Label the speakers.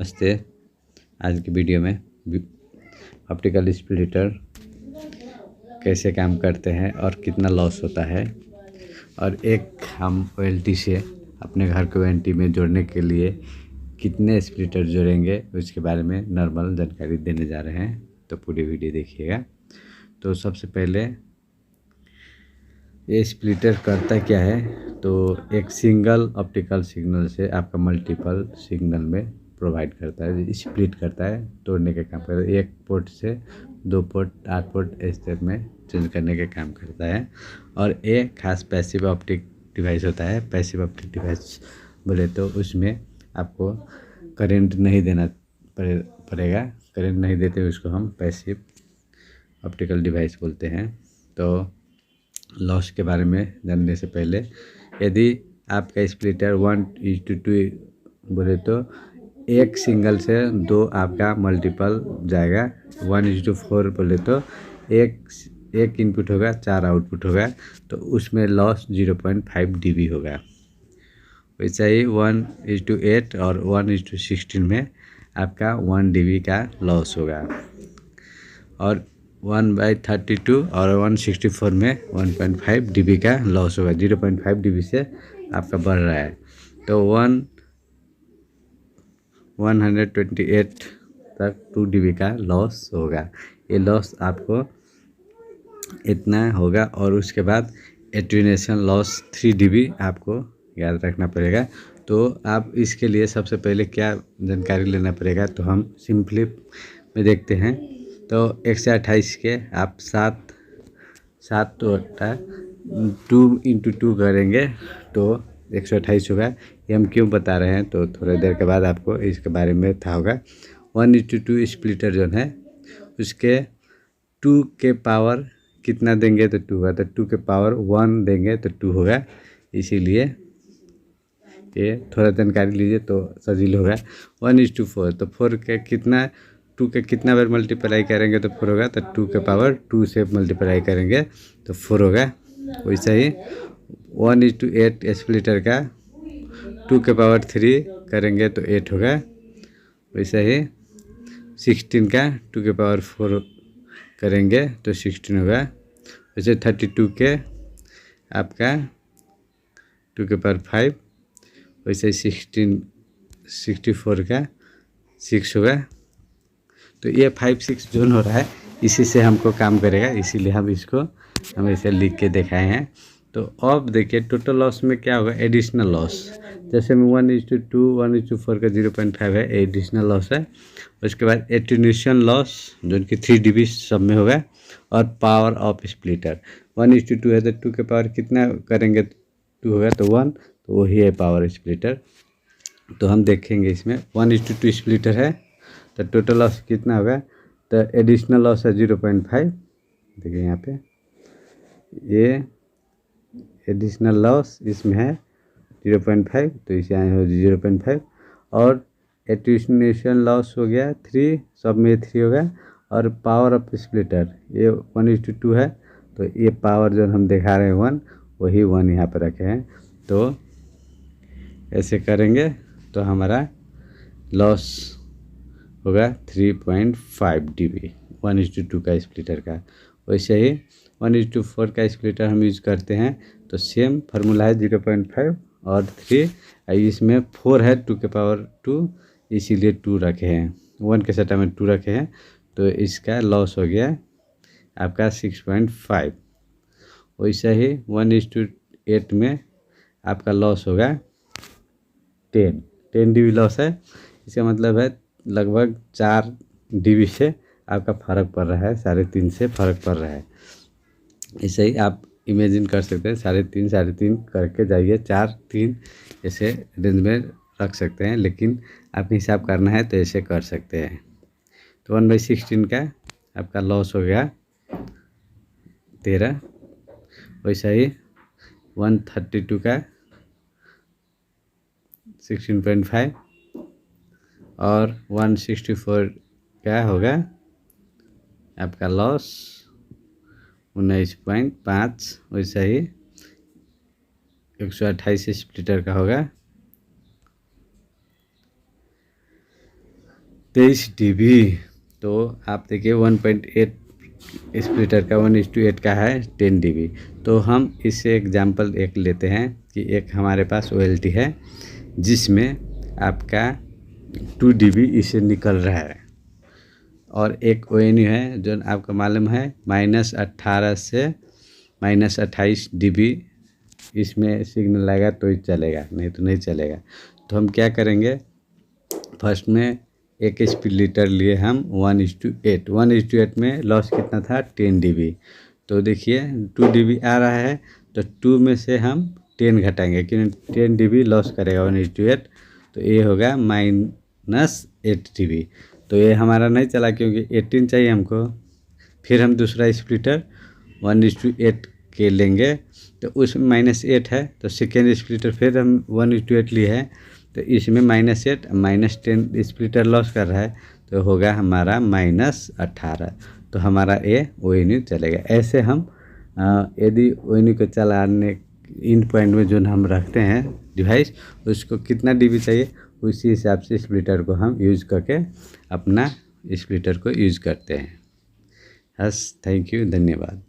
Speaker 1: नमस्ते। आज की वीडियो में ऑप्टिकल स्प्लिटर कैसे काम करते हैं और कितना लॉस होता है, और एक हम OLT से अपने घर को ONT में जोड़ने के लिए कितने स्प्लिटर जोड़ेंगे उसके बारे में नॉर्मल जानकारी देने जा रहे हैं। तो पूरी वीडियो देखिएगा। तो सबसे पहले ये स्प्लिटर करता क्या है, तो एक सिंगल ऑप्टिकल सिग्नल से आपका मल्टीपल सिग्नल में प्रोवाइड करता है, स्प्लिट करता है, तोड़ने का काम करता है। एक पोर्ट से 2 पोर्ट 8 पोर्ट इस टाइप में चेंज करने का काम करता है। और एक खास पैसिव ऑप्टिक डिवाइस होता है। पैसिव ऑप्टिक डिवाइस बोले तो उसमें आपको करंट नहीं देना पड़ेगा। करंट नहीं देते उसको हम पैसिव ऑप्टिकल डिवाइस बोलते हैं। तो लॉस के बारे में जानने से पहले, यदि आपका स्प्लिटर 1:2 बोले तो एक सिंगल से 2 आपका मल्टीपल जाएगा। 1:4 बोले तो एक इनपुट होगा, 4 आउटपुट होगा, तो उसमें लॉस 0.5 dB होगा। वैसे ही 1:8 और 1:16 में आपका 1 dB का लॉस होगा। और 1/32 और 164 में 1.5 dB का लॉस होगा। 0.5 dB से आपका बढ़ रहा है, तो 128 तक 2 dB का लॉस होगा। ये लॉस आपको इतना होगा। और उसके बाद एटेन्यूएशन लॉस 3 dB आपको याद रखना पड़ेगा। तो आप इसके लिए सबसे पहले क्या जानकारी लेना पड़ेगा, तो हम सिंपली में देखते हैं। तो 128 के आप 7 तो 2 करेंगे तो 128 होगा। ये हम क्यों बता रहे हैं, तो थोड़ी देर के बाद आपको इसके बारे में था होगा। 1:2 स्प्लिटर जो है उसके 2 के पावर कितना देंगे तो 2 होगा, तो 2 के पावर 1 देंगे तो 2 होगा। इसीलिए ये थोड़ा जानकारी लीजिए तो सजील होगा। 1:4 तो 4 के कितना 2 के कितना बार मल्टीप्लाई करेंगे तो 4 होगा, तो 2 के पावर 2 से मल्टीप्लाई करेंगे तो 4 होगा। वैसे ही 1:8 स्प्लिटर का 2 के पावर 3 करेंगे तो 8 होगा। वैसे ही 16 का 2 के पावर 4 करेंगे तो 16 होगा। वैसे 32 के आपका 2 के पावर 5, वैसे 64 का 6 होगा। तो ये 5 6 जोन हो रहा है, इसी से हमको काम करेगा, इसीलिए हम इसे लिख के दिखाए हैं। तो अब देखिए टोटल लॉस में क्या होगा, एडिशनल लॉस। जैसे में 1:2 1:4 का 0.5 है, एडिशनल लॉस है। उसके बाद एटेन्यूएशन लॉस जो कि 3 dB सब में होगा। और पावर ऑफ स्प्लिटर 1:2 है, तो 2 के पावर कितना करेंगे 2 होगा, तो 1, तो वही है पावर स्प्लिटर। तो हम देखेंगे इसमें 1:2 स्प्लिटर है, तो टोटल लॉस कितना होगा, तो एडिशनल लॉस है 0.5। देखिए यहाँ पे ये एडिशनल लॉस इसमें है 0.5, तो इसे आए हो 0.5। और एटेन्यूएशन लॉस हो गया 3, सब में 3 होगा। और पावर ऑफ स्प्लिटर ये 1:2 है, तो ये पावर जो हम दिखा रहे हैं 1, वही 1 यहाँ पर रखे हैं। तो ऐसे करेंगे तो हमारा लॉस होगा 3.5 dB 1:2 का स्प्लिटर का। वैसे ही 1:4 का स्प्लिटर हम यूज करते हैं, तो सेम फार्मूला है 0.5 और 3। इसमें 4 है 2 के पावर 2, इसीलिए 2 रखे हैं, 1 के सट्टा में 2 रखे हैं। तो इसका लॉस हो गया आपका 6.5। वैसे ही 1:8 में आपका लॉस होगा 10 dB लॉस है। इसका मतलब है लगभग 4 dB से आपका फ़र्क पड़ रहा है, 3.5 से फ़र्क पड़ रहा है। ऐसे ही आप इमेजिन कर सकते हैं, 3.5 करके जाइए, 4 3 ऐसे रेंज में रख सकते हैं, लेकिन आपको हिसाब करना है तो ऐसे कर सकते हैं। तो 1/16 का आपका लॉस हो गया 13। वैसा ही 132 का 16.5 और 164 का होगा आपका लॉस 19.5। वैसा ही 128 स्प्लिटर का होगा 23 dB। तो आप देखिए 1.8 स्प्लिटर का 1:8 का है 10 dB। तो हम इससे एग्जांपल एक लेते हैं कि एक हमारे पास OLT है जिसमें आपका 2 dB इससे निकल रहा है, और एक ONU है जो आपको मालूम है -18 से -28 dB इसमें सिग्नल आएगा तो ही चलेगा, नहीं तो नहीं चलेगा। तो हम क्या करेंगे, फर्स्ट में एक स्प्लिटर लिए हम 1:8। 1:8 में लॉस कितना था 10 dB। तो देखिए 2 dB आ रहा है तो 2 में से हम 10 घटाएंगे क्योंकि 10 dB लॉस करेगा 1:8। तो ये होगा -8 dB। तो ये हमारा नहीं चला क्योंकि 18 चाहिए हमको। फिर हम दूसरा स्प्लिटर 1:8 के लेंगे तो उसमें -8 है, तो सेकेंड स्प्लिटर फिर हम 1:8 लिए है तो इसमें -8 -10 स्प्लिटर लॉस कर रहा है तो होगा हमारा -18। तो हमारा ये ONU चलेगा। ऐसे हम यदि ONU को चलाने इन पॉइंट में जो हम रखते हैं डिवाइस, उसको कितना dB चाहिए उसी हिसाब से स्प्लिटर को हम यूज़ करके अपना स्प्लिटर को यूज़ करते हैं। बस, थैंक यू, धन्यवाद।